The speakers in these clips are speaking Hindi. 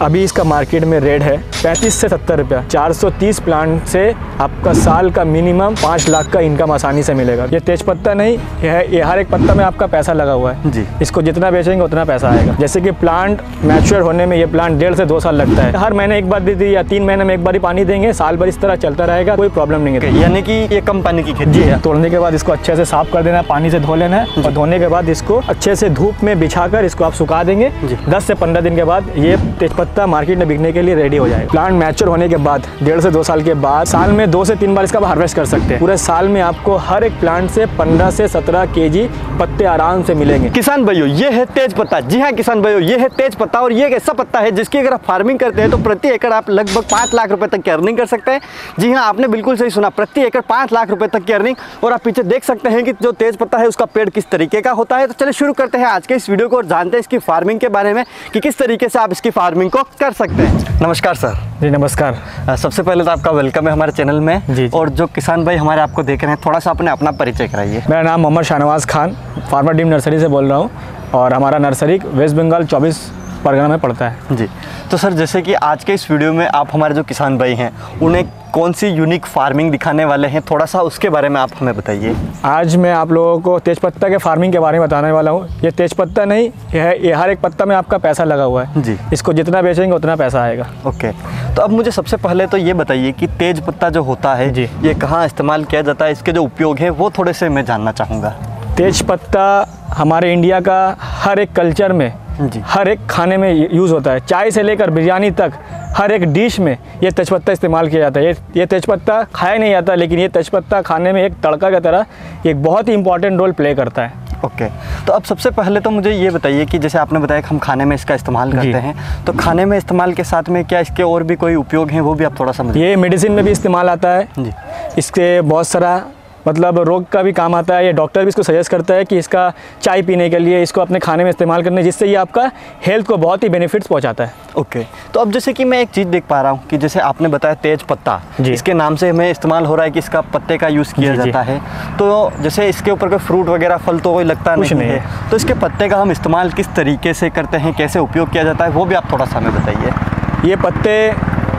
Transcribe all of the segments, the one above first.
अभी इसका मार्केट में रेट है 35 से 70 रुपया। 430 प्लांट से आपका साल का मिनिमम 5 लाख का इनकम आसानी से मिलेगा। ये तेज पत्ता नहीं, ये हर एक पत्ता में आपका पैसा लगा हुआ है जी। इसको जितना बेचेंगे उतना पैसा आएगा। जैसे कि प्लांट मैच्योर होने में ये प्लांट 1.5 से 2 साल लगता है। हर महीने एक बार दे दी या 3 महीने में एक बार ही पानी देंगे, साल भर इस तरह चलता रहेगा, कोई प्रॉब्लम नहीं है। यानी कि ये कम पानी की खेती है। तोड़ने के बाद इसको अच्छे से साफ कर देना है, पानी से धो लेना है और धोने के बाद इसको अच्छे से धूप में बिछाकर इसको आप सुखा देंगे। 10 से 15 दिन के बाद ये तेजपत्ता मार्केट में बिकने के लिए रेडी हो जाएगा। प्लांट मैच्योर होने के बाद 1.5 से 2 साल के बाद साल में 2 से 3 बार इसका हार्वेस्ट कर सकते हैं। पूरे साल में आपको हर एक प्लांट से 15 से 17 केजी पत्ते आराम से मिलेंगे। किसान भाइयों, ये है तेज पत्ता। जी हाँ किसान भाइयों, ये है तेज पत्ता और ये एक ऐसा पत्ता है जिसकी अगर आप फार्मिंग करते हैं तो प्रति एकड़ आप लगभग 5 लाख रुपए तक की अर्निंग कर सकते हैं। जी हाँ, आपने बिल्कुल सही सुना, प्रति एकड़ 5 लाख रुपए तक की अर्निंग। और आप पीछे देख सकते हैं कि जो तेज पत्ता है उसका पेड़ किस तरीके का होता है। तो चलिए शुरू करते हैं आज के इस वीडियो को और जानते हैं इसकी फार्मिंग के बारे में कि किस तरीके से आप इसकी फार्मिंग को कर सकते हैं। नमस्कार सर। जी नमस्कार। सबसे पहले तो आपका वेलकम है हमारे चैनल में। जी। और जो किसान भाई हमारे आपको देख रहे हैं, थोड़ा सा अपना परिचय कराइए। मेरा नाम Mohammad Shahnawaz Khan, farmer team nursery से बोल रहा हूँ और हमारा नर्सरी वेस्ट बंगाल 24 परगना में पड़ता है। जी। तो सर, जैसे कि आज के इस वीडियो में आप हमारे जो किसान भाई हैं उन्हें कौन सी यूनिक फार्मिंग दिखाने वाले हैं, थोड़ा सा उसके बारे में आप हमें बताइए। आज मैं आप लोगों को तेजपत्ता के फार्मिंग के बारे में बताने वाला हूँ। ये तेजपत्ता नहीं, ये हर एक पत्ता में आपका पैसा लगा हुआ है जी। इसको जितना बेचेंगे उतना पैसा आएगा। ओके, तो अब मुझे सबसे पहले तो ये बताइए कि तेज पत्ता जो होता है जी, ये कहाँ इस्तेमाल किया जाता है, इसके जो उपयोग हैं वो थोड़े से मैं जानना चाहूँगा। तेज पत्ता हमारे इंडिया का हर एक कल्चर में जी, हर एक खाने में यूज़ होता है। चाय से लेकर बिरयानी तक हर एक डिश में ये तेजपत्ता इस्तेमाल किया जाता है। ये तेजपत्ता खाया नहीं जाता, लेकिन ये तेजपत्ता खाने में एक तड़का की तरह एक बहुत ही इंपॉर्टेंट रोल प्ले करता है। ओके, तो अब सबसे पहले तो मुझे ये बताइए कि जैसे आपने बताया कि हम खाने में इसका इस्तेमाल करते हैं, तो खाने में इस्तेमाल के साथ में क्या इसके और भी कोई उपयोग हैं वो भी आप थोड़ा समझिए। ये मेडिसिन में भी इस्तेमाल आता है जी। इसके बहुत सारा मतलब रोग का भी काम आता है। ये डॉक्टर भी इसको सजेस्ट करता है कि इसका चाय पीने के लिए इसको अपने खाने में इस्तेमाल करने, जिससे ये आपका हेल्थ को बहुत ही बेनिफिट्स पहुंचाता है। ओके, तो अब जैसे कि मैं एक चीज़ देख पा रहा हूँ कि जैसे आपने बताया तेज पत्ता, इसके नाम से हमें इस्तेमाल हो रहा है कि इसका पत्ते का यूज़ किया जाता है। तो जैसे इसके ऊपर कोई फ्रूट वगैरह फल तो कोई लगता नहीं है, तो इसके पत्ते का हम इस्तेमाल किस तरीके से करते हैं, कैसे उपयोग किया जाता है, वो भी आप थोड़ा सा हमें बताइए। ये पत्ते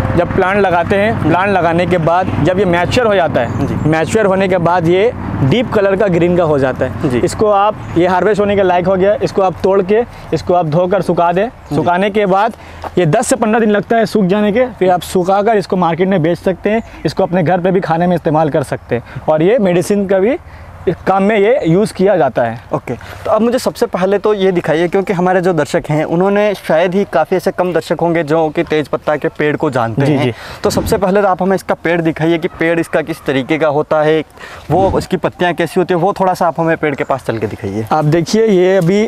जब प्लांट लगाते हैं, प्लांट लगाने के बाद जब ये मैच्योर हो जाता है, मैच्योर होने के बाद ये डीप कलर का ग्रीन का हो जाता है। इसको आप, ये हार्वेस्ट होने के लायक हो गया, इसको आप तोड़ के इसको आप धोकर सुखा दें। सुखाने के बाद ये 10 से 15 दिन लगता है सूख जाने के, फिर आप सुखाकर इसको मार्केट में बेच सकते हैं। इसको अपने घर पे भी खाने में इस्तेमाल कर सकते हैं और ये मेडिसिन का भी काम में ये यूज़ किया जाता है। ओके, तो अब मुझे सबसे पहले तो ये दिखाइए, क्योंकि हमारे जो दर्शक हैं उन्होंने शायद ही काफ़ी ऐसे कम दर्शक होंगे जो कि तेज पत्ता के पेड़ को जानते हैं। जी। तो सबसे पहले तो आप हमें इसका पेड़ दिखाइए कि पेड़ इसका किस तरीके का होता है, वो इसकी पत्तियाँ कैसी होती है, वो थोड़ा सा आप हमें पेड़ के पास चल के दिखाइए। आप देखिए, ये अभी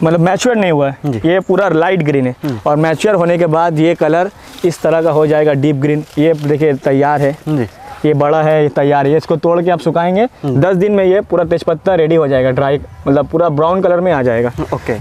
मतलब मैच्योर नहीं हुआ है, ये पूरा लाइट ग्रीन है और मैच्योर होने के बाद ये कलर इस तरह का हो जाएगा, डीप ग्रीन। ये देखिए तैयार है जी, ये बड़ा है, ये तैयार है। इसको तोड़ के आप सुखाएंगे, 10 दिन में ये पूरा तेजपत्ता रेडी हो जाएगा, ड्राई मतलब पूरा ब्राउन कलर में आ जाएगा। ओके,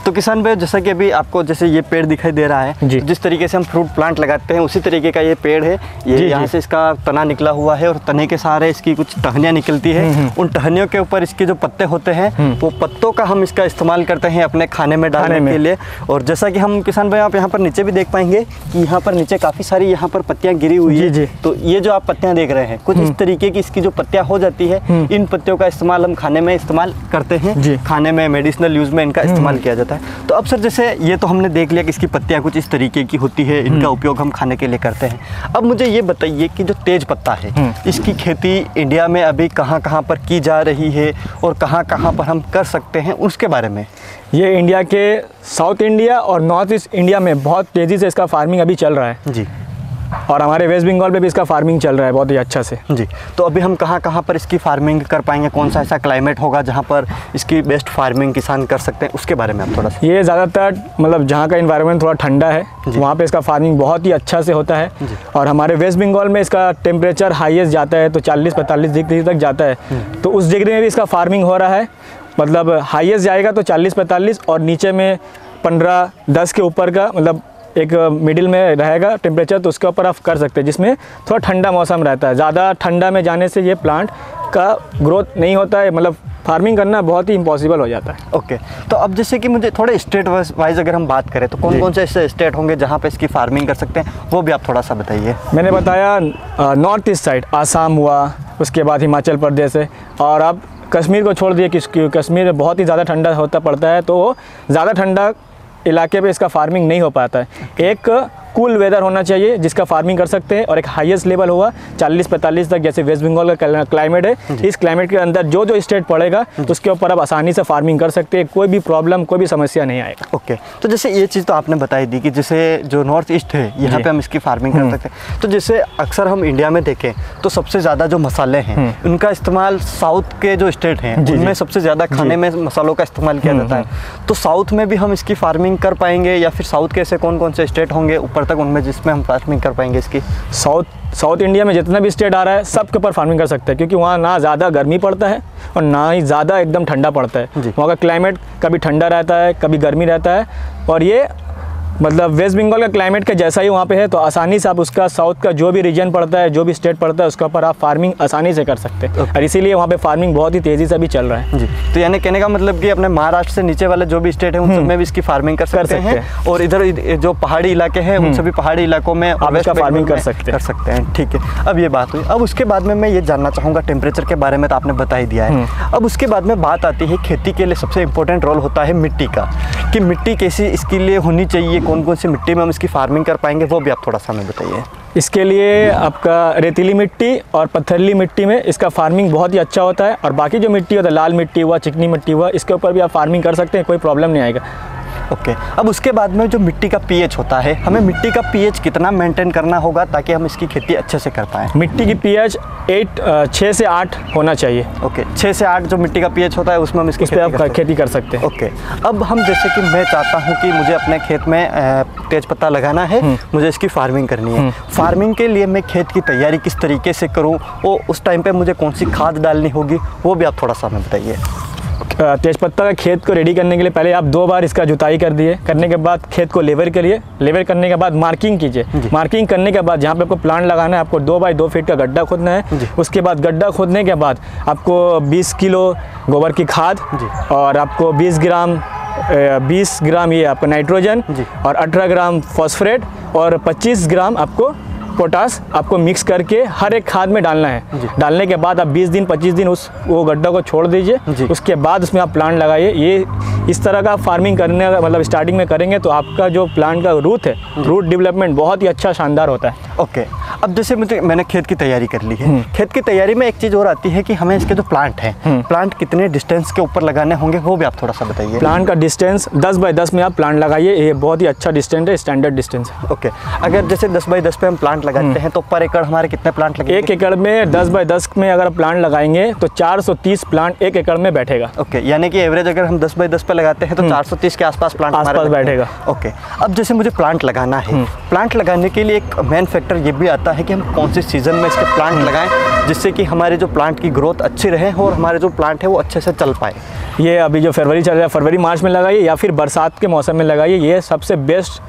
तो किसान भाई जैसा कि अभी आपको जैसे ये पेड़ दिखाई दे रहा है, जिस तरीके से हम फ्रूट प्लांट लगाते हैं उसी तरीके का ये पेड़ है। ये यहाँ से इसका तना निकला हुआ है और तने के सहारे इसकी कुछ टहनियाँ निकलती है। उन टहनियों के ऊपर इसके जो पत्ते होते हैं वो पत्तों का हम इसका इस्तेमाल करते हैं अपने खाने में डालने के लिए। और जैसा कि हम किसान भाई आप यहाँ पर नीचे भी देख पाएंगे कि यहाँ पर नीचे काफ़ी सारी यहाँ पर पत्तियाँ गिरी हुई है। तो ये जो आप पत्तियाँ देख रहे हैं, कुछ इस तरीके की इसकी जो पत्तियाँ हो जाती है, इन पत्तियों का इस्तेमाल हम खाने में इस्तेमाल करते हैं। खाने में मेडिसिनल यूज़ में इनका इस्तेमाल किया जाता है। तो अब सर, जैसे ये तो हमने देख लिया कि इसकी पत्तियां कुछ इस तरीके की होती है, इनका उपयोग हम खाने के लिए करते हैं। अब मुझे ये बताइए कि जो तेज पत्ता है इसकी खेती इंडिया में अभी कहाँ कहाँ पर की जा रही है और कहाँ कहाँ पर हम कर सकते हैं, उसके बारे में। ये इंडिया के साउथ इंडिया और नॉर्थ ईस्ट इंडिया में बहुत तेज़ी से इसका फार्मिंग अभी चल रहा है जी, और हमारे वेस्ट बंगाल में भी इसका फार्मिंग चल रहा है बहुत ही अच्छा से जी। तो अभी हम कहाँ कहाँ पर इसकी फार्मिंग कर पाएंगे, कौन सा ऐसा क्लाइमेट होगा जहाँ पर इसकी बेस्ट फार्मिंग किसान कर सकते हैं, उसके बारे में आप थोड़ा सा। ये ज़्यादातर मतलब जहाँ का इन्वायरमेंट थोड़ा ठंडा है वहाँ पे इसका फार्मिंग बहुत ही अच्छा से होता है। और हमारे वेस्ट बंगाल में इसका टेम्परेचर हाईएस्ट जाता है तो 40-45 डिग्री तक जाता है, तो उस डिग्री में भी इसका फार्मिंग हो रहा है। मतलब हाईएस्ट जाएगा तो 40-45 और नीचे में 15-10 के ऊपर का मतलब एक मिडिल में रहेगा टेम्परेचर, तो उसके ऊपर आप कर सकते हैं, जिसमें थोड़ा ठंडा मौसम रहता है। ज़्यादा ठंडा में जाने से ये प्लांट का ग्रोथ नहीं होता है, मतलब फार्मिंग करना बहुत ही इम्पॉसिबल हो जाता है। ओके, तो अब जैसे कि मुझे थोड़े स्टेट वाइज अगर हम बात करें तो कौन कौन से ऐसे स्टेट होंगे जहाँ पे इसकी फार्मिंग कर सकते हैं, वो भी आप थोड़ा सा बताइए। मैंने बताया नॉर्थ ईस्ट साइड आसाम हुआ, उसके बाद हिमाचल प्रदेश है, और अब कश्मीर को छोड़ दिए कि कश्मीर में बहुत ही ज़्यादा ठंडा होता पड़ता है, तो ज़्यादा ठंडा इलाके पे इसका फार्मिंग नहीं हो पाता है। एक कूल वेदर होना चाहिए जिसका फार्मिंग कर सकते हैं, और एक हाईएस्ट लेवल हुआ 40-45 तक, जैसे वेस्ट बंगाल का क्लाइमेट है। इस क्लाइमेट के अंदर जो जो स्टेट पड़ेगा उसके ऊपर आप आसानी से फार्मिंग कर सकते हैं, कोई भी प्रॉब्लम, कोई भी समस्या नहीं आएगा। ओके, तो जैसे ये चीज़ तो आपने बताई दी कि जैसे जो नॉर्थ ईस्ट है यहाँ पे हम इसकी फार्मिंग कर सकते हैं। तो जैसे अक्सर हम इंडिया में देखें तो सबसे ज़्यादा जो मसाले हैं उनका इस्तेमाल साउथ के जो स्टेट हैं उनमें सबसे ज़्यादा खाने में मसालों का इस्तेमाल किया जाता है। तो साउथ में भी हम इसकी फार्मिंग कर पाएंगे, या फिर साउथ के ऐसे कौन कौन से स्टेट होंगे ऊपर तक उनमें जिसमें हम फार्मिंग कर पाएंगे इसकी? साउथ इंडिया में जितना भी स्टेट आ रहा है सब के ऊपर फार्मिंग कर सकते हैं, क्योंकि वहाँ ना ज़्यादा गर्मी पड़ता है और ना ही ज़्यादा एकदम ठंडा पड़ता है। वहाँ का क्लाइमेट कभी ठंडा रहता है, कभी गर्मी रहता है, और ये मतलब वेस्ट बंगाल का क्लाइमेट का जैसा ही वहाँ पे है, तो आसानी से आप उसका साउथ का जो भी रीजन पड़ता है, जो भी स्टेट पड़ता है, उसके ऊपर आप फार्मिंग आसानी से कर सकते हैं। और इसीलिए वहाँ पे फार्मिंग बहुत ही तेज़ी से भी चल रहा है। जी, तो यानी कहने का मतलब कि अपने महाराष्ट्र से नीचे वाले जो भी स्टेट है उन सब में भी इसकी फार्मिंग कर सकते हैं, और इधर जो पहाड़ी इलाके हैं उन सभी पहाड़ी इलाकों में आप इसका फार्मिंग कर सकते हैं। ठीक है, अब ये बात हुई। अब उसके बाद में मैं ये जानना चाहूँगा, टेम्परेचर के बारे में तो आपने बता ही दिया है। अब उसके बाद में बात आती है खेती के लिए सबसे इंपॉर्टेंट रोल होता है मिट्टी का, कि मिट्टी कैसी इसके लिए होनी चाहिए, कौन कौन सी मिट्टी में हम इसकी फार्मिंग कर पाएंगे, वो भी आप थोड़ा सा हमें बताइए। इसके लिए आपका रेतीली मिट्टी और पत्थरीली मिट्टी में इसका फार्मिंग बहुत ही अच्छा होता है, और बाकी जो मिट्टी होता है, लाल मिट्टी हुआ, चिकनी मिट्टी हुआ, इसके ऊपर भी आप फार्मिंग कर सकते हैं, कोई प्रॉब्लम नहीं आएगा। ओके, अब उसके बाद में जो मिट्टी का पीएच होता है, हमें मिट्टी का पीएच कितना मेंटेन करना होगा ताकि हम इसकी खेती अच्छे से कर पाएँ? मिट्टी की पीएच 6 से 8 होना चाहिए। ओके, 6 से 8 जो मिट्टी का पीएच होता है उसमें हम इसकी खेती कर सकते हैं। ओके, अब हम जैसे कि मैं चाहता हूँ कि मुझे अपने खेत में तेजपत्ता लगाना है, मुझे इसकी फार्मिंग करनी है। फार्मिंग के लिए मैं खेत की तैयारी किस तरीके से करूँ, और उस टाइम पे मुझे कौन सी खाद डालनी होगी, वो भी आप थोड़ा सा हमें बताइए। तेजपत्ता का खेत को रेडी करने के लिए पहले आप 2 बार इसका जुताई कर दिए, करने के बाद खेत को लेवर करिए, लेवर करने के बाद मार्किंग कीजिए। मार्किंग करने के बाद जहाँ पे आपको प्लांट लगाना है, आपको 2 बाई 2 फीट का गड्ढा खोदना है। उसके बाद गड्ढा खोदने के बाद आपको 20 किलो गोबर की खाद, और आपको 20 ग्राम ये आपका नाइट्रोजन, और 18 ग्राम फॉस्फेट, और 25 ग्राम आपको पोटास आपको मिक्स करके हर एक खाद में डालना है। डालने के बाद आप 20 दिन 25 दिन वो गड्ढा को छोड़ दीजिए, उसके बाद उसमें आप प्लांट लगाइए। ये इस तरह का फार्मिंग करने मतलब स्टार्टिंग में करेंगे तो आपका जो प्लांट का रूट है, रूट डेवलपमेंट बहुत ही अच्छा शानदार होता है। ओके, अब जैसे मैंने खेत की तैयारी कर ली है, खेत की तैयारी में एक चीज़ और आती है कि हमें इसके जो प्लांट हैं, प्लांट कितने डिस्टेंस के ऊपर लगाने होंगे, वो भी आप थोड़ा सा बताइए। प्लांट का डिस्टेंस 10 बाई 10 में आप प्लांट लगाइए, ये बहुत ही अच्छा डिस्टेंस है, स्टैंडर्ड डिस्टेंस है। ओके, अगर जैसे 10 बाई 10 पे हम प्लांट लगाते हैं तो पर एकड़ हमारे कितने प्लांट लगेंगे? 1 एकड़ में 10 बाई 10 में अगर प्लांट लगाएंगे तो 430 प्लांट 1 एकड़ में बैठेगा। ओके, यानी कि एवरेज अगर हम 10 बाई 10 पे लगाते हैं तो 430 के आसपास प्लांट आसपास बैठेगा। ओके, अब जैसे मुझे प्लांट लगाना है, प्लांट लगाने के लिए एक मेन फैक्टर ये भी आता है कि हम कौन से सीजन में इसके प्लांट लगाएं, जिससे कि हमारे जो प्लांट की ग्रोथ अच्छी रहे और हमारे जो प्लांट है वो अच्छे से चल पाए। ये अभी जो फरवरी चल रहा है, फरवरी मार्च में लगाइए, या फिर बरसात के मौसम में लगाइए, ये सबसे बेस्ट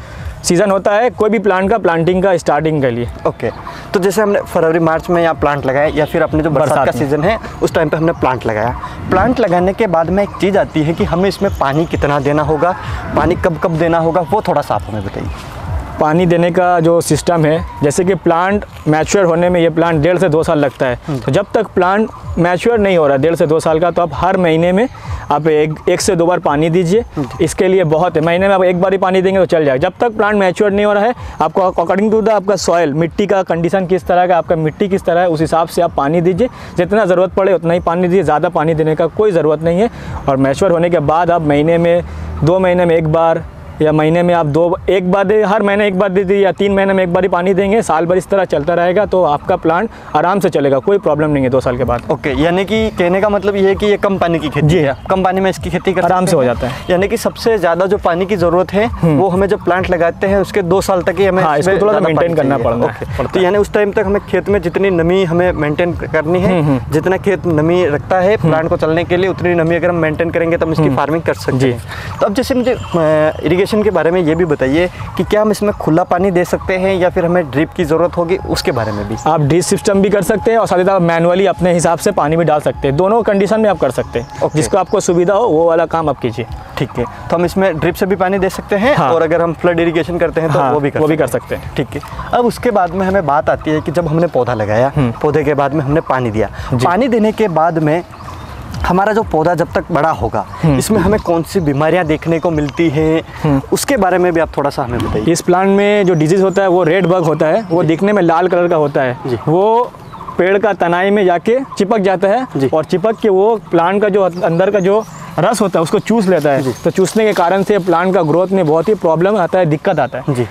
सीज़न होता है कोई भी प्लांट का प्लांटिंग का स्टार्टिंग के लिए। ओके, तो जैसे हमने फरवरी मार्च में यहाँ प्लांट लगाया, या फिर अपने जो बरसात का सीज़न है उस टाइम पे हमने प्लांट लगाया। प्लांट लगाने के बाद में एक चीज़ आती है कि हमें इसमें पानी कितना देना होगा, पानी कब कब देना होगा, वो थोड़ा सा आप हमें बताइए। पानी देने का जो सिस्टम है, जैसे कि प्लांट मैच्योर होने में ये प्लांट 1.5 से 2 साल लगता है, तो जब तक प्लांट मैच्योर नहीं हो रहा 1.5 से 2 साल का, तो आप हर महीने में आप एक से 2 बार पानी दीजिए। इसके लिए बहुत है, महीने में आप 1 बार ही पानी देंगे तो चल जाएगा। जब तक प्लांट मैच्योर नहीं हो रहा है, आपको अकॉर्डिंग टू द आपका सॉइल, मिट्टी का कंडीशन किस तरह का, आपका मिट्टी किस तरह है, उस हिसाब से आप पानी दीजिए। जितना ज़रूरत पड़े उतना ही पानी दीजिए, ज़्यादा पानी देने का कोई ज़रूरत नहीं है। और मैच्योर होने के बाद आप महीने में 2 महीने में 1 बार, या महीने में आप 1 बार दे, हर महीने 1 बार दे दीजिए, या 3 महीने में 1 बार ही पानी देंगे, साल भर इस तरह चलता रहेगा, तो आपका प्लांट आराम से चलेगा, कोई प्रॉब्लम नहीं है 2 साल के बाद। ओके, यानी कि कहने का मतलब ये है कि ये कम पानी की खेती है, कम पानी में इसकी खेती आराम से हो जाता है। यानी कि सबसे ज़्यादा जो पानी की ज़रूरत है वो हमें जब प्लांट लगाते हैं उसके 2 साल तक ही हमें इसको थोड़ा मेंटेन करना पड़ता है। तो यानी उस टाइम तक हमें खेत में जितनी नमी हमें मेंटेन करनी है, जितना खेत नमी रखता है प्लांट को चलने के लिए, उतनी नमी अगर हम मेंटेन करेंगे तो हम इसकी फार्मिंग कर सकते हैं। तो अब जैसे मुझे इरिगेशन के बारे में ये भी बताइए कि क्या हम इसमें खुला पानी दे सकते हैं या फिर हमें ड्रिप की ज़रूरत होगी, उसके बारे में भी। आप ड्रिप सिस्टम भी कर सकते हैं और साथ ही साथ मैनुअली अपने हिसाब से पानी भी डाल सकते हैं, दोनों कंडीशन में आप कर सकते हैं। जिसको आपको सुविधा हो वो वाला काम आप कीजिए। ठीक है, तो हम इसमें ड्रिप से भी पानी दे सकते हैं। हाँ। और अगर हम फ्लड इरिगेशन करते हैं तो वो भी कर सकते हैं। ठीक है, अब उसके बाद में हमें बात आती है कि जब हमने पौधा लगाया, पौधे के बाद में हमने पानी दिया, पानी देने के बाद में हमारा जो पौधा जब तक बड़ा होगा इसमें हमें कौन सी बीमारियां देखने को मिलती हैं, उसके बारे में भी आप थोड़ा सा हमें बताइए। इस प्लांट में जो डिजीज़ होता है वो रेड बग होता है, वो दिखने में लाल कलर का होता है। वो पेड़ का तनाई में जाके चिपक जाता है और चिपक के वो प्लांट का जो अंदर का जो रस होता है उसको चूस लेता है। तो चूसने के कारण से प्लांट का ग्रोथ में बहुत ही प्रॉब्लम आता है, दिक्कत आता है जी।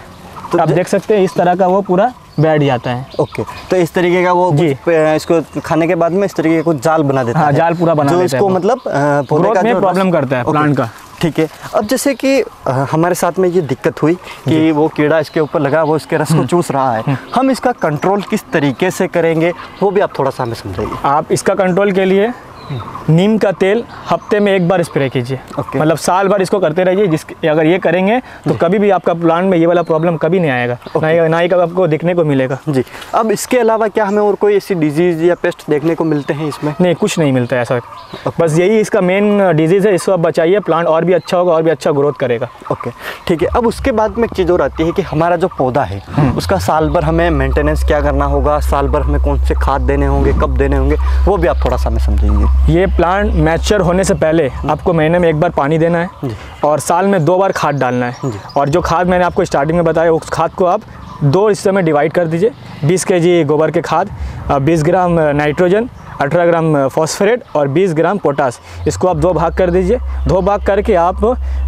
तो आप देख सकते हैं इस तरह का वो पूरा बैठ जाता है। ओके, तो इस तरीके का वो इसको खाने के बाद में इस तरीके का कुछ जाल बना देता है। जाल पूरा बना देता है, इसको मतलब ग्रोथ में प्रॉब्लम करता है प्लांट का। ठीक है, अब जैसे कि हमारे साथ में ये दिक्कत हुई कि वो कीड़ा इसके ऊपर लगा, वो इसके रस को चूस रहा है, हम इसका कंट्रोल किस तरीके से करेंगे वो भी आप थोड़ा सा हमें समझाइए। आप इसका कंट्रोल के लिए नीम का तेल हफ्ते में एक बार स्प्रे कीजिए। मतलब साल भर इसको करते रहिए। अगर ये करेंगे तो कभी भी आपका प्लांट में ये वाला प्रॉब्लम कभी नहीं आएगा, ना ही कभी आपको देखने को मिलेगा जी। अब इसके अलावा क्या हमें और कोई ऐसी डिजीज़ या पेस्ट देखने को मिलते हैं इसमें? नहीं, कुछ नहीं मिलता है ऐसा। बस यही इसका मेन डिजीज़ है, इसको आप बचाइए, प्लांट और भी अच्छा होगा और भी अच्छा ग्रोथ करेगा। ओके, ठीक है। अब उसके बाद में एक चीज़ और आती है कि हमारा जो पौधा है उसका साल भर हमें मेंटेनेंस क्या करना होगा, साल भर हमें कौन से खाद देने होंगे, कब देने होंगे, वो भी आप थोड़ा सा हमें समझाइए। ये प्लांट मैच्योर होने से पहले आपको महीने में एक बार पानी देना है और साल में 2 बार खाद डालना है। और जो खाद मैंने आपको स्टार्टिंग में बताया उस खाद को आप 2 हिस्से में डिवाइड कर दीजिए। 20 kg गोबर के खाद, 20 ग्राम नाइट्रोजन, 18 ग्राम फॉस्फेट और 20 ग्राम पोटास, इसको आप 2 भाग कर दीजिए। 2 भाग करके आप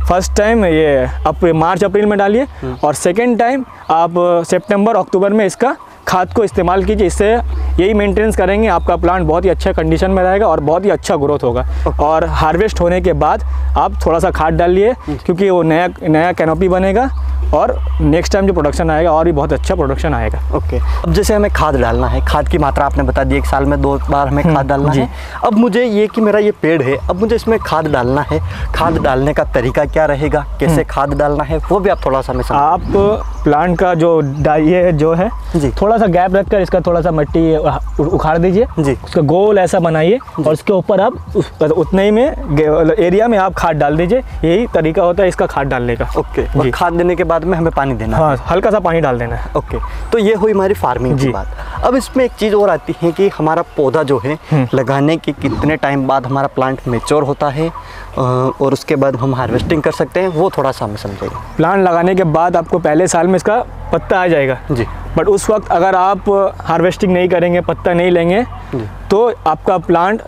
फर्स्ट टाइम ये आप मार्च अप्रैल में डालिए और सेकेंड टाइम आप सितंबर अक्टूबर में इसका खाद को इस्तेमाल कीजिए। इससे यही मेंटेनेंस करेंगे, आपका प्लांट बहुत ही अच्छा कंडीशन में रहेगा और बहुत ही अच्छा ग्रोथ होगा। और हार्वेस्ट होने के बाद आप थोड़ा सा खाद डालिए क्योंकि वो नया कैनोपी बनेगा और नेक्स्ट टाइम जो प्रोडक्शन आएगा और भी बहुत अच्छा प्रोडक्शन आएगा। ओके, अब जैसे हमें खाद डालना है, खाद की मात्रा आपने बता दी, एक साल में 2 बार हमें खाद डालना है। अब मुझे ये कि मेरा ये पेड़ है, अब मुझे इसमें खाद डालना है, खाद डालने का तरीका क्या रहेगा, कैसे खाद डालना है, वो भी आप थोड़ा सा हमें आप प्लांट का जो ये जो है जी, थोड़ा सा गैप रखकर इसका थोड़ा सा मिट्टी उखाड़ दीजिए जी, उसका गोल ऐसा बनाइए और उसके ऊपर आप उतने ही में एरिया में आप खाद डाल दीजिए। यही तरीका होता है इसका खाद डालने का। ओके, खाद देने के बाद में हमें पानी देना है। हाँ, हल्का सा पानी डाल देना है। ओके, तो ये हुई हमारी फार्मिंग की बात। अब इसमें एक चीज़ और आती है कि हमारा पौधा जो है लगाने के कितने टाइम बाद हमारा प्लांट मैच्योर होता है और उसके बाद हम हार्वेस्टिंग कर सकते हैं, वो थोड़ा सा हमें समझाइए। प्लांट लगाने के बाद आपको पहले साल में इसका पत्ता आ जाएगा जी, बट उस वक्त अगर आप हार्वेस्टिंग नहीं करेंगे, पत्ता नहीं लेंगे तो आपका प्लांट,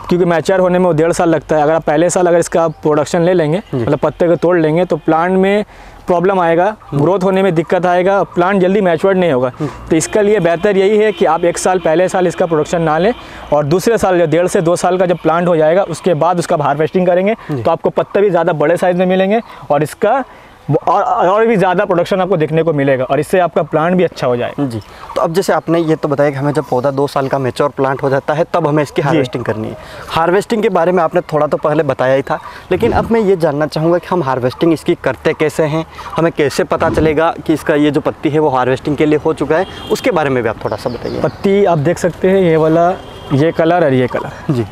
क्योंकि मैच्योर होने में वो 1.5 साल लगता है, अगर आप पहले साल अगर इसका प्रोडक्शन ले लेंगे, मतलब पत्ते को तोड़ लेंगे, तो प्लांट में प्रॉब्लम आएगा, ग्रोथ होने में दिक्कत आएगा, प्लांट जल्दी मैच्योर्ड नहीं होगा। तो इसके लिए बेहतर यही है कि आप 1 साल पहले साल इसका प्रोडक्शन ना लें और दूसरे साल जो 1.5 से 2 साल का जब प्लांट हो जाएगा उसके बाद उसका हार्वेस्टिंग करेंगे तो आपको पत्ते भी ज़्यादा बड़े साइज़ में मिलेंगे और इसका और भी ज़्यादा प्रोडक्शन आपको देखने को मिलेगा और इससे आपका प्लांट भी अच्छा हो जाएगा जी। तो अब जैसे आपने ये तो बताया कि हमें जब पौधा 2 साल का मैच्योर प्लांट हो जाता है तब हमें इसकी हार्वेस्टिंग करनी है। हार्वेस्टिंग के बारे में आपने थोड़ा तो पहले बताया ही था, लेकिन अब मैं ये जानना चाहूँगा कि हम हार्वेस्टिंग इसकी करते कैसे हैं, हमें कैसे पता चलेगा कि इसका ये जो पत्ती है वो हार्वेस्टिंग के लिए हो चुका है, उसके बारे में भी आप थोड़ा सा बताइए। पत्ती आप देख सकते हैं, ये वाला, ये कलर और ये कलर जी,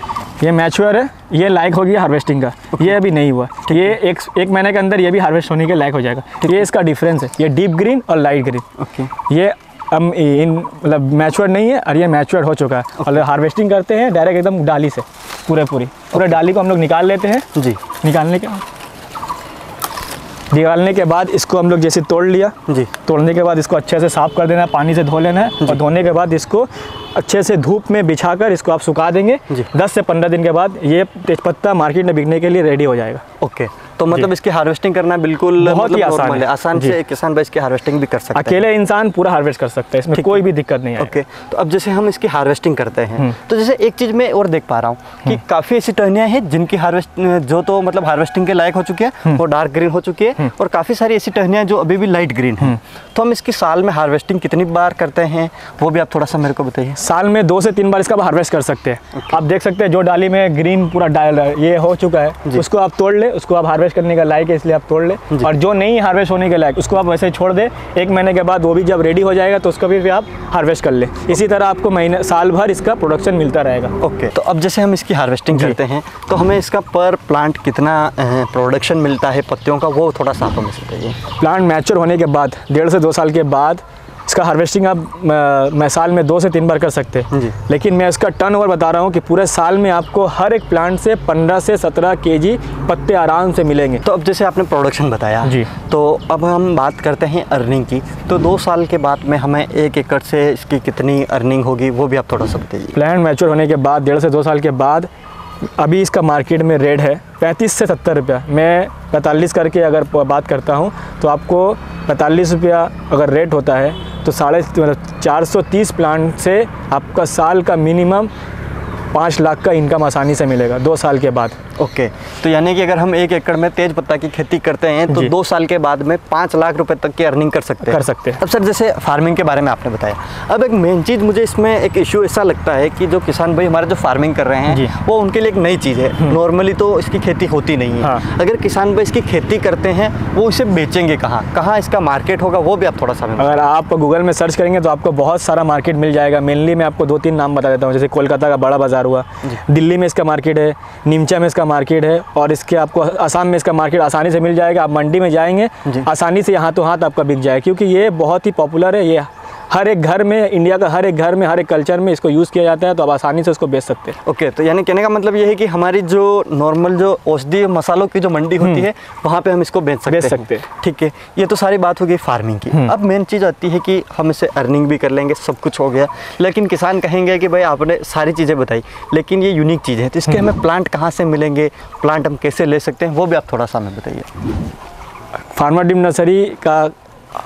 ये मैच्योर है, ये लायक हो गया हार्वेस्टिंग का। ये अभी नहीं हुआ, ये एक महीने के अंदर ये भी हार्वेस्ट होने के लायक हो जाएगा। ये इसका डिफरेंस है, ये डीप ग्रीन और लाइट ग्रीन। ओके, ये मतलब मैच्योर नहीं है और ये मैच्योर हो चुका है। और हार्वेस्टिंग करते हैं डायरेक्ट एकदम डाली से, पूरे डाली को हम लोग निकाल लेते हैं जी। निकालने के बाद इसको हम लोग जैसे तोड़ लिया जी, तोड़ने के बाद इसको अच्छे से साफ़ कर देना है, पानी से धो लेना है और धोने के बाद इसको अच्छे से धूप में बिछाकर इसको आप सुखा देंगे। 10 से 15 दिन के बाद ये तेजपत्ता मार्केट में बिकने के लिए रेडी हो जाएगा। ओके, तो मतलब इसकी हार्वेस्टिंग करना बिल्कुल बहुत ही आसान है, आसान से किसान भाई इसकी हार्वेस्टिंग भी कर सकते हैं। अकेले इंसान पूरा हार्वेस्ट कर सकता है, इसमें कोई भी दिक्कत नहीं है। ओके, तो अब जैसे हम इसकी हार्वेस्टिंग करते हैं तो जैसे एक चीज़ मैं और देख पा रहा हूँ कि काफ़ी ऐसी टहनियाँ हैं जिनकी जो तो मतलब हार्वेस्टिंग के लायक हो चुकी है, वो डार्क ग्रीन हो चुकी है और काफ़ी सारी ऐसी टहनियाँ जो अभी भी लाइट ग्रीन है। तो हम इसकी साल में हार्वेस्टिंग कितनी बार करते हैं वो भी आप थोड़ा सा मेरे को बताइए। साल में 2 से 3 बार इसका हार्वेस्ट कर सकते हैं। आप देख सकते हैं जो डाली में ग्रीन पूरा ये हो चुका है, उसको आप तोड़ ले, उसको आप हार्वेस्ट हार्वेस्ट करने का लायक है, इसलिए आप तोड़ ले। और जो नहीं हार्वेस्ट होने के लायक उसको आप वैसे ही छोड़ दे, 1 महीने के बाद वो भी जब रेडी हो जाएगा तो उसको भी आप हार्वेस्ट कर ले। इसी तरह आपको महीने साल भर इसका प्रोडक्शन मिलता रहेगा। ओके, तो अब जैसे हम इसकी हार्वेस्टिंग करते हैं तो हमें इसका पर प्लांट कितना प्रोडक्शन मिलता है पत्तियों का, वो थोड़ा सा हमें बताइए। प्लांट मैच्योर होने के बाद 1.5 से 2 साल के बाद इसका हार्वेस्टिंग आप मैं साल में 2 से 3 बार कर सकते हैं, लेकिन मैं इसका टर्नओवर बता रहा हूँ कि पूरे साल में आपको हर एक प्लांट से 15 से 17 केजी पत्ते आराम से मिलेंगे। तो अब जैसे आपने प्रोडक्शन बताया जी, तो अब हम बात करते हैं अर्निंग की। तो 2 साल के बाद में हमें 1 एकड़ से इसकी कितनी अर्निंग होगी वो भी आप थोड़ा सा बताइए। प्लांट मैच्योर होने के बाद 1.5 से 2 साल के बाद अभी इसका मार्केट में रेट है 35 से 70 रुपया। मैं 45 करके अगर बात करता हूँ तो आपको 45 रुपया अगर रेट होता है तो 430 प्लांट से आपका साल का मिनिमम 5 लाख का इनकम आसानी से मिलेगा 2 साल के बाद। ओके, तो यानी कि अगर हम 1 एकड़ में तेज पत्ता की खेती करते हैं तो 2 साल के बाद में 5 लाख रुपए तक की अर्निंग कर सकते हैं। अब सर जैसे फार्मिंग के बारे में आपने बताया, अब एक मेन चीज़ मुझे इसमें एक इशू ऐसा लगता है कि जो किसान भाई हमारे जो फार्मिंग कर रहे हैं वो उनके लिए एक नई चीज़ है। नॉर्मली तो इसकी खेती होती नहीं है। हाँ। अगर किसान भाई इसकी खेती करते हैं वो इसे बेचेंगे कहाँ इसका मार्केट होगा, वो भी आप थोड़ा सा अगर आप गूगल में सर्च करेंगे तो आपको बहुत सारा मार्केट मिल जाएगा। मेनली मैं आपको 2-3 नाम बता देता हूँ। जैसे कोलकाता का बड़ा बाजार हुआ, दिल्ली में इसका मार्केट है, नीमचा में इसका मार्केट है, और इसके आपको असम में इसका मार्केट आसानी से मिल जाएगा। आप मंडी में जाएंगे आसानी से हाथों हाथ आपका बिक जाएगा, क्योंकि ये बहुत ही पॉपुलर है। ये हर एक घर में, इंडिया का हर एक घर में, हर एक कल्चर में इसको यूज़ किया जाता है, तो आप आसानी से उसको बेच सकते हैं। ओके, तो यानी कहने का मतलब ये है कि हमारी जो नॉर्मल जो औषधि मसालों की जो मंडी होती है वहाँ पे हम इसको बेच सकते हैं। ठीक है, ये तो सारी बात हो गई फार्मिंग की। अब मेन चीज़ आती है कि हम इसे अर्निंग भी कर लेंगे, सब कुछ हो गया, लेकिन किसान कहेंगे कि भाई आपने सारी चीज़ें बताई लेकिन ये यूनिक चीज़ है, तो इसके हमें प्लांट कहाँ से मिलेंगे, प्लांट हम कैसे ले सकते हैं, वो भी आप थोड़ा सा हमें बताइए। फार्मर ड्रीम नर्सरी का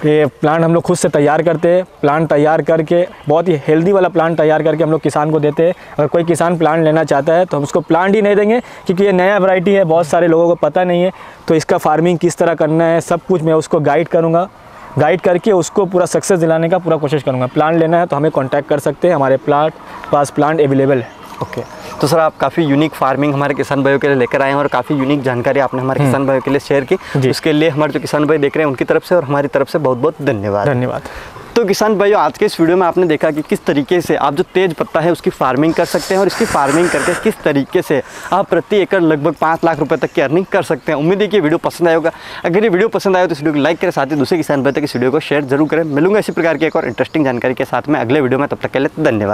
ये प्लांट हम लोग खुद से तैयार करते हैं। प्लांट तैयार करके बहुत ही हेल्दी वाला प्लांट तैयार करके हम लोग किसान को देते हैं। अगर कोई किसान प्लांट लेना चाहता है तो हम उसको प्लांट ही नहीं देंगे, क्योंकि ये नया वैरायटी है, बहुत सारे लोगों को पता नहीं है। तो इसका फार्मिंग किस तरह करना है सब कुछ मैं उसको गाइड करूँगा, गाइड करके उसको पूरा सक्सेस दिलाने का पूरा कोशिश करूँगा। प्लांट लेना है तो हमें कॉन्टैक्ट कर सकते हैं, हमारे पास प्लांट अवेलेबल है। ओके, तो सर आप काफ़ी यूनिक फार्मिंग हमारे किसान भाइयों के लिए लेकर आए हैं और काफ़ी यूनिक जानकारी आपने हमारे किसान भाइयों के लिए शेयर की। उसके लिए हमारे जो किसान भाई देख रहे हैं उनकी तरफ से और हमारी तरफ से बहुत बहुत धन्यवाद। तो किसान भाइयों, आज के इस वीडियो में आपने देखा कि किस तरीके से आप जो तेज पत्ता है उसकी फार्मिंग कर सकते हैं और इसकी फार्मिंग करके किस तरीके से आप प्रति एकड़ लगभग 5 लाख रुपए तक की अर्निंग कर सकते हैं। उम्मीद है कि वीडियो पसंद आया होगा। अगर ये वीडियो पसंद आया तो इस वीडियो को लाइक करें, साथ ही दूसरे किसान भाई तक इस वीडियो को शेयर जरूर करें। मिलूंगा इसी प्रकार की एक और इंटरेस्टिंग जानकारी के साथ में अगले वीडियो में, तब तक के लिए धन्यवाद।